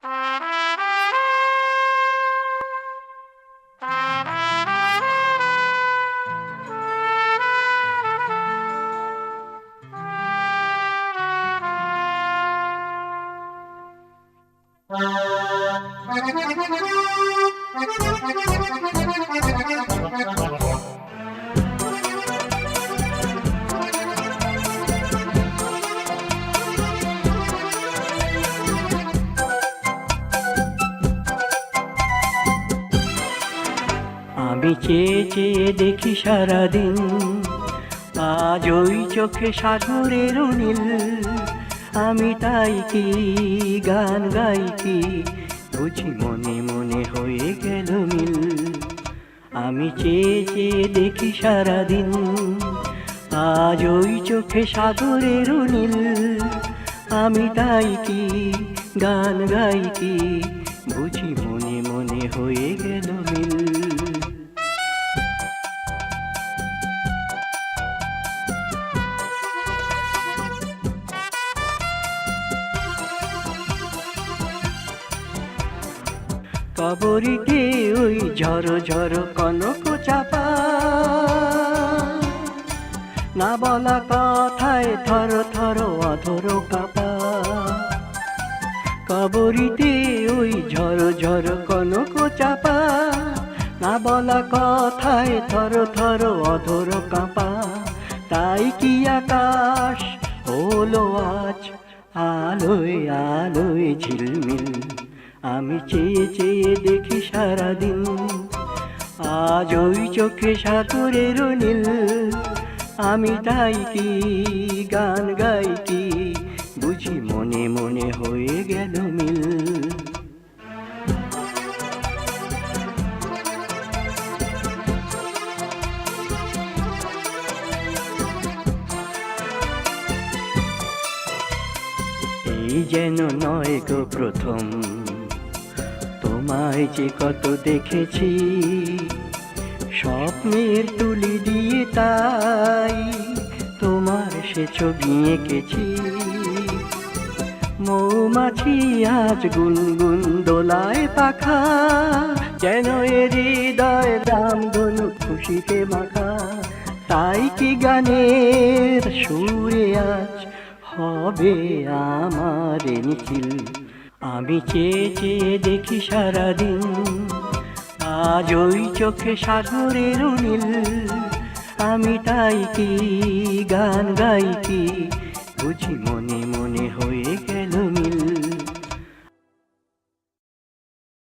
আমি চেয়ে চেয়ে দেখি সারাদিন, আজ ওই চোখে সাগরের নীল। আমি তাই কি গান গাই কি, বুঝি মনে মনে হয়ে গেল মিল। আমি চেয়ে চেয়ে দেখি সারাদিন, আজ ওই চোখে সাগরের নীল। আমি তাই কি গান গাই কি, বুঝি মনে মনে হয়ে গেল মিল। কবরীতে ওই ঝড়ো ঝড়ো কনক চাপা, না বলা কথায় থর থর অধর কাপা। কবরীতে ওই ঝড়ো ঝড়ো কনক চাপা, না বলা কথায় থর থর অধর কাপা। তাই কি আকাশ হলো আজ আলোয় আলোয় ঝিলমিল। আমি চেয়ে চেয়ে দেখি সারাদিন, আজ ওই চোখে সাগরের নীল। আমি তাই কি গান গাই কি, বুঝি মনে মনে হয়ে গেল মিল। এই যেন নয় গো প্রথম, তোমায় যে কত দেখেছি স্বপ্নের তুলি দিয়ে, তাই তোমার সে ছবি এঁকেছি। মৌমাছি আজ গুনগুন দোলায় পাখা, যেন এ হৃদয় রামধনু খুশিতে মাখা। তাই কি গানের সুরে আজ হবে আমার নিখিল। আমি চেয়ে চেয়ে দেখি সারাদিন, আজ ওই চোখে সাগরের নীল। আমি তাই কি গান গাই কি, বুঝি মনে